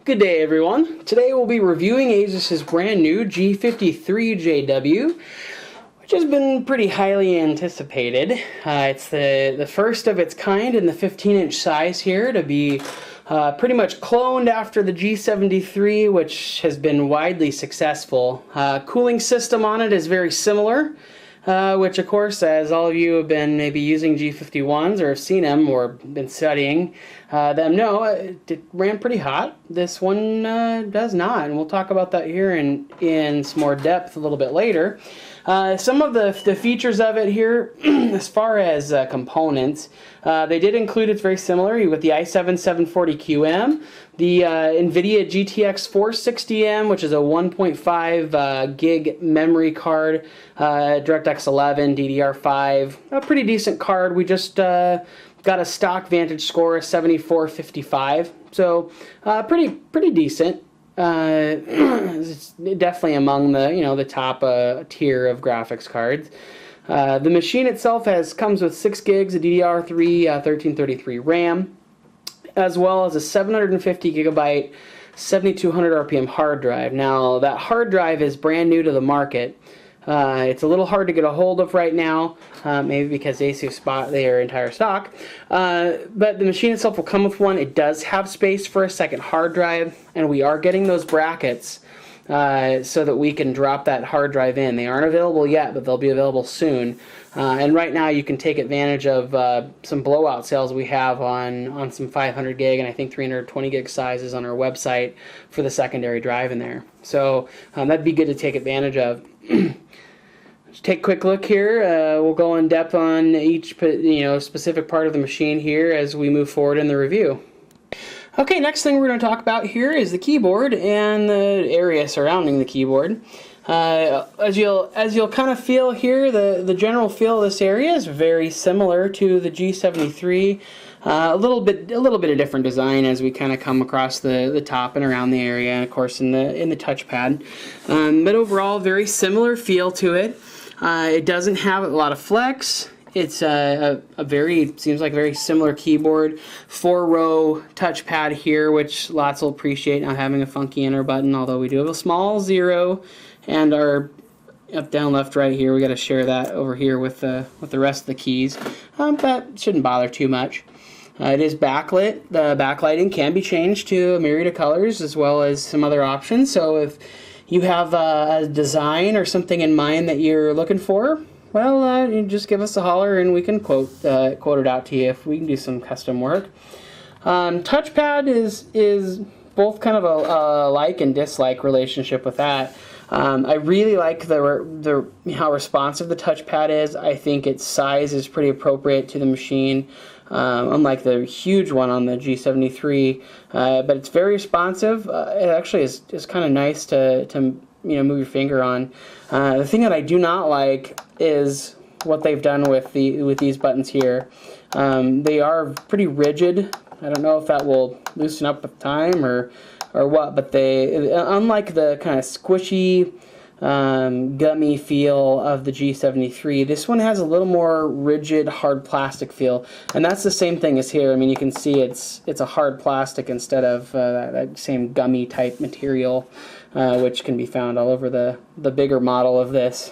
Good day everyone. Today we'll be reviewing ASUS's brand new G53JW, which has been pretty highly anticipated. It's the first of its kind in the 15-inch size here to be pretty much cloned after the G73, which has been widely successful. Cooling system on it is very similar, which of course, as all of you have been maybe using G51s or have seen them or been studying them know, it ran pretty hot. This one does not, and we'll talk about that here in some more depth a little bit later. Some of the features of it here, as far as components, they did include, it's very similar with the i7-740QM, the nVIDIA GTX 460M, which is a 1.5 gig memory card, DirectX 11, DDR5, a pretty decent card. We just got a stock Vantage score of 7455, so pretty decent. It's definitely among the the top tier of graphics cards. The machine itself comes with 6 gigs of DDR3 1333 RAM, as well as a 750 gigabyte 7200 RPM hard drive. Now that hard drive is brand new to the market. It's a little hard to get a hold of right now, maybe because ASUS bought their entire stock. But the machine itself will come with one. It does have space for a second hard drive, and we are getting those brackets so that we can drop that hard drive in. They aren't available yet, but they'll be available soon. And right now you can take advantage of some blowout sales we have on some 500 gig and I think 320 gig sizes on our website for the secondary drive in there. So that'd be good to take advantage of. Just take a quick look here. We'll go in depth on each specific part of the machine here as we move forward in the review. Okay, next thing we're going to talk about here is the keyboard and the area surrounding the keyboard. As you'll kind of feel here, the general feel of this area is very similar to the G73. A little bit of different design as we kind of come across the top and around the area, and of course in the touchpad. But overall, very similar feel to it. It doesn't have a lot of flex. It's seems like a very similar keyboard. 4-row touchpad here, which lots will appreciate, not having a funky enter button, although we do have a small 0, and our up, down, left, right here, we got to share that over here with the rest of the keys. That shouldn't bother too much. It is backlit. The backlighting can be changed to a myriad of colors as well as some other options. So if you have a design or something in mind that you're looking for, well, you just give us a holler and we can quote it out to you if we can do some custom work. Touchpad is both kind of a like and dislike relationship with that. I really like how responsive the touchpad is. I think its size is pretty appropriate to the machine, unlike the huge one on the G73. But it's very responsive. It actually is kind of nice to move your finger on. The thing that I do not like is what they've done with these buttons here. They are pretty rigid. I don't know if that will loosen up with time or what, but they, unlike the kind of squishy, gummy feel of the G73, this one has a little more rigid, hard plastic feel, and that's the same thing as here. I mean, you can see it's a hard plastic instead of that same gummy type material, which can be found all over the bigger model of this.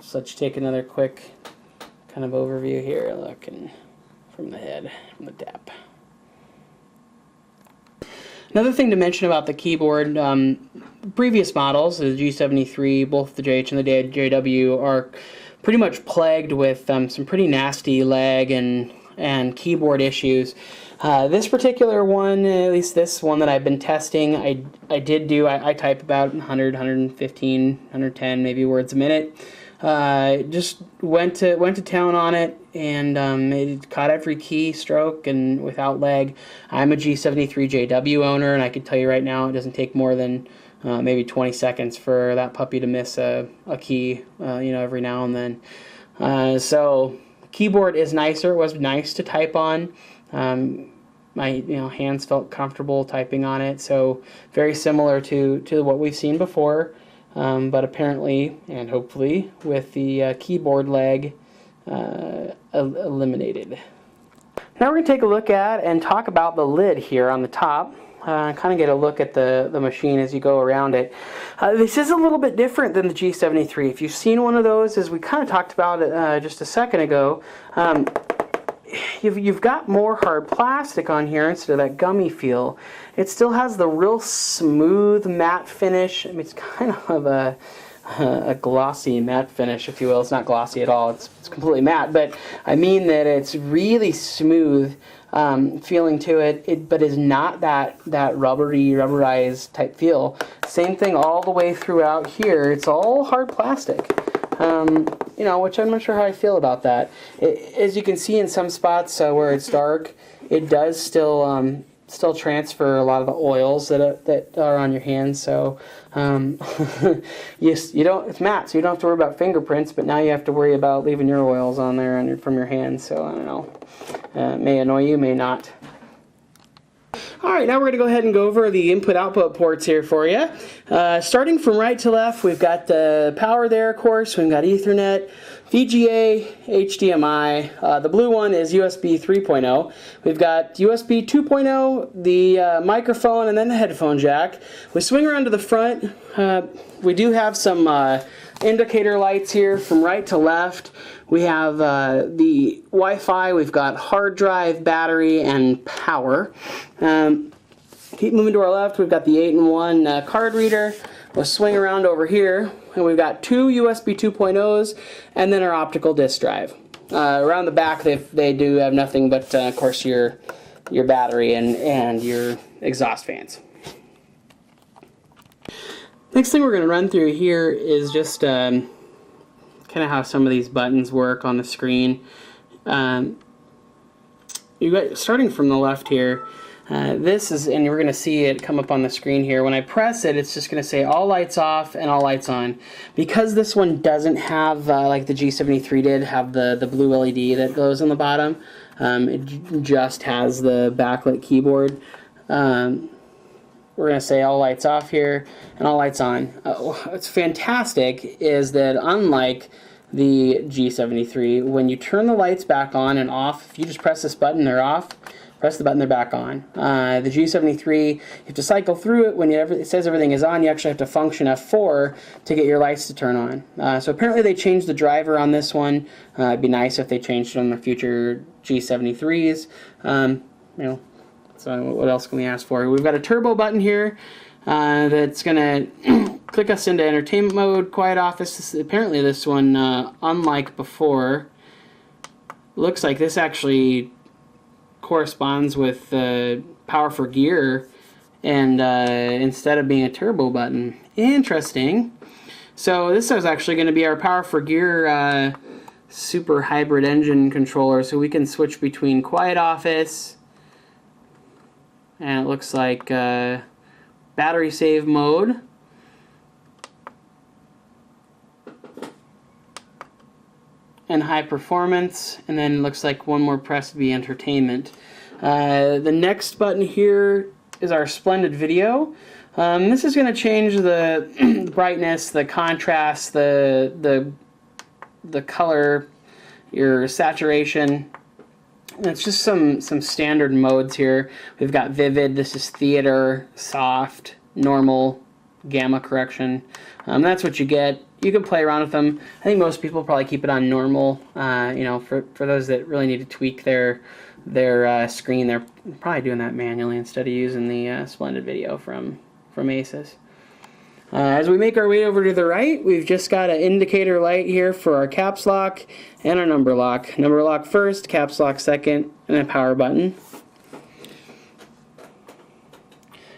So let's take another quick kind of overview here, looking from the head, from the tap. Another thing to mention about the keyboard, previous models, the G73, both the JH and the JW, are pretty much plagued with some pretty nasty lag and keyboard issues. This particular one, at least this one that I've been testing, I type about 100, 115, 110 maybe words a minute. Just went to town on it, and it caught every keystroke and without lag. I'm a G73JW owner, and I can tell you right now it doesn't take more than maybe 20 seconds for that puppy to miss a key, every now and then. So keyboard is nicer. It was nice to type on. My hands felt comfortable typing on it, so very similar to what we've seen before. But apparently, and hopefully, with the keyboard lag eliminated. Now we're going to take a look at and talk about the lid here on the top. Kind of get a look at the machine as you go around it. This is a little bit different than the G73. If you've seen one of those, as we kind of talked about it just a second ago, you've got more hard plastic on here instead of that gummy feel. It still has the real smooth matte finish. I mean, it's kind of a glossy matte finish, if you will. It's not glossy at all. It's completely matte, but I mean that it's really smooth feeling to it, but is not that rubberized type feel. Same thing all the way throughout here. It's all hard plastic. You know, which I'm not sure how I feel about that. As you can see in some spots where it's dark, it does still transfer a lot of the oils that are on your hands. So yes, you don't. It's matte, so you don't have to worry about fingerprints. But now you have to worry about leaving your oils on there from your hands. So I don't know. May annoy you, may not. Alright, now we're going to go ahead and go over the input-output ports here for you. Starting from right to left, we've got the power there, of course. We've got Ethernet, VGA, HDMI. The blue one is USB 3.0. We've got USB 2.0, the microphone, and then the headphone jack. We swing around to the front. We do have some indicator lights here from right to left. We have the Wi-Fi, we've got hard drive, battery, and power. Keep moving to our left, we've got the 8-in-1 card reader. We'll swing around over here, and we've got two USB 2.0s, and then our optical disk drive. Around the back, they do have nothing but, of course, your battery and your exhaust fans. Next thing we're going to run through here is just kind of how some of these buttons work on the screen. Starting from the left here, this is, and we're going to see it come up on the screen here. When I press it, it's just going to say all lights off and all lights on. Because this one doesn't have, like the G73 did, have the blue LED that goes on the bottom, it just has the backlit keyboard. We're going to say all lights off here and all lights on. What's fantastic is that unlike the G73, when you turn the lights back on and off, if you just press this button, they're off. Press the button, they're back on. The G73, you have to cycle through it. When it says everything is on, you actually have to function F4 to get your lights to turn on. So apparently they changed the driver on this one. It'd be nice if they changed it on the future G73s. You know. So what else can we ask for? We've got a turbo button here that's going to click us into entertainment mode, quiet office. Apparently this one, unlike before, looks like this actually corresponds with power for gear, and instead of being a turbo button. Interesting. So this is actually going to be our power for gear super hybrid engine controller, so we can switch between quiet office, and it looks like battery save mode, and high performance, and then it looks like one more press to be entertainment. The next button here is our splendid video. This is going to change the brightness, the contrast, the color, your saturation. And it's just some standard modes here. We've got vivid, this is theater, soft, normal, gamma correction. That's what you get. You can play around with them. I think most people probably keep it on normal. You know, for those that really need to tweak their screen, they're probably doing that manually instead of using the Splendid Video from ASUS. As we make our way over to the right, we've just got an indicator light here for our caps lock and our number lock. Number lock first, caps lock second, and a power button.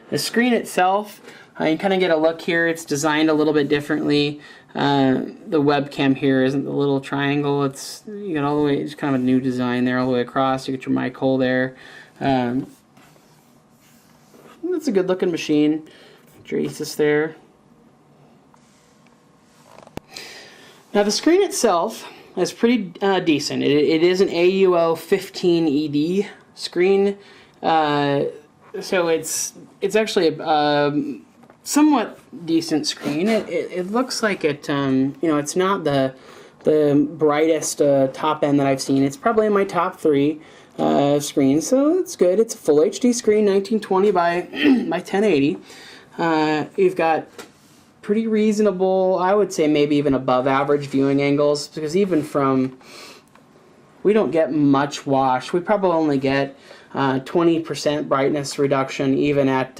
The screen itself, you kind of get a look here. It's designed a little bit differently. The webcam here isn't the little triangle. You got all the way. It's kind of a new design there, all the way across. You get your mic hole there. That's a good looking machine. Get your ASUS there. Now the screen itself is pretty decent. It is an AUO 15ED screen, so it's actually a somewhat decent screen. It looks like it. You know, it's not the brightest top end that I've seen. It's probably in my top 3. screen, so it's good. It's a full HD screen, 1920 by 1080. You've got pretty reasonable, I would say maybe even above average viewing angles, because even from, we don't get much wash. We probably only get 20% brightness reduction even at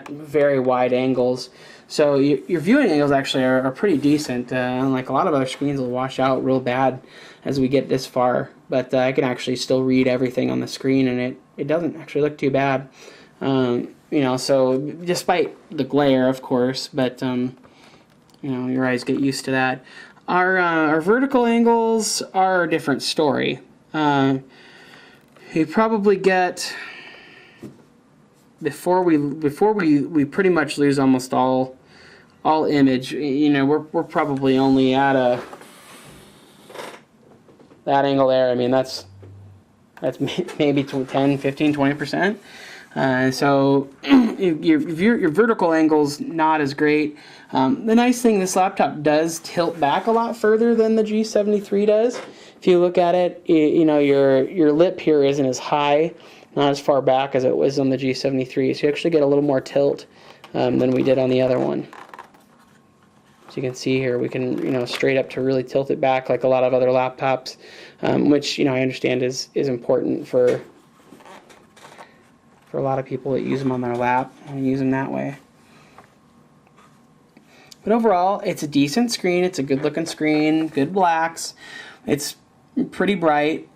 very wide angles. So your viewing angles actually are pretty decent. Unlike a lot of other screens will wash out real bad as we get this far. But I can actually still read everything on the screen, and it doesn't actually look too bad. You know, so despite the glare, of course, but you know, your eyes get used to that. Our vertical angles are a different story. You probably get, before we pretty much lose almost all image, you know, we're probably only at that angle there. I mean, that's maybe 10, 15, 20%. So your vertical angle's not as great. The nice thing, this laptop does tilt back a lot further than the G73 does. If you look at it, you know, your lip here isn't as high, not as far back as it was on the G73. So you actually get a little more tilt than we did on the other one. So you can see here, we can, you know, straight up to really tilt it back like a lot of other laptops, which, you know, I understand is important for a lot of people that use them on their lap and use them that way. But overall, it's a decent screen. It's a good looking screen, good blacks. It's pretty bright.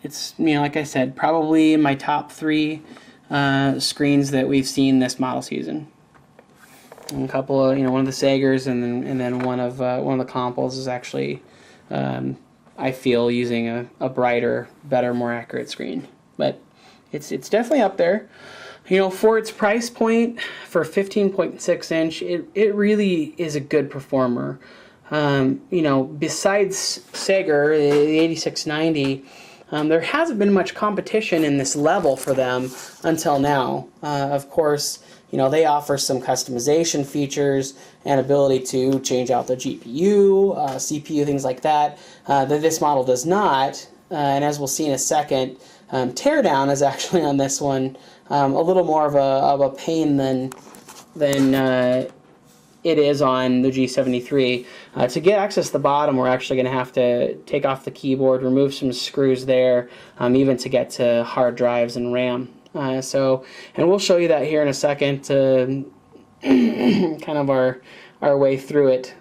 It's, you know, like I said, probably in my top 3 screens that we've seen this model season. And a couple of, you know, one of the Sagers and then one of the Compals is actually, I feel, using a brighter, better, more accurate screen. But it's definitely up there. You know, for its price point, for 15.6 inch, it really is a good performer. You know, besides Sager, the 8690, there hasn't been much competition in this level for them until now. Of course, you know, they offer some customization features and ability to change out the GPU, CPU, things like that, that this model does not. And as we'll see in a second, teardown is actually on this one a little more of a pain than it is on the G73. To get access to the bottom, we're actually going to have to take off the keyboard, remove some screws there, even to get to hard drives and RAM. And we'll show you that here in a second, kind of our way through it.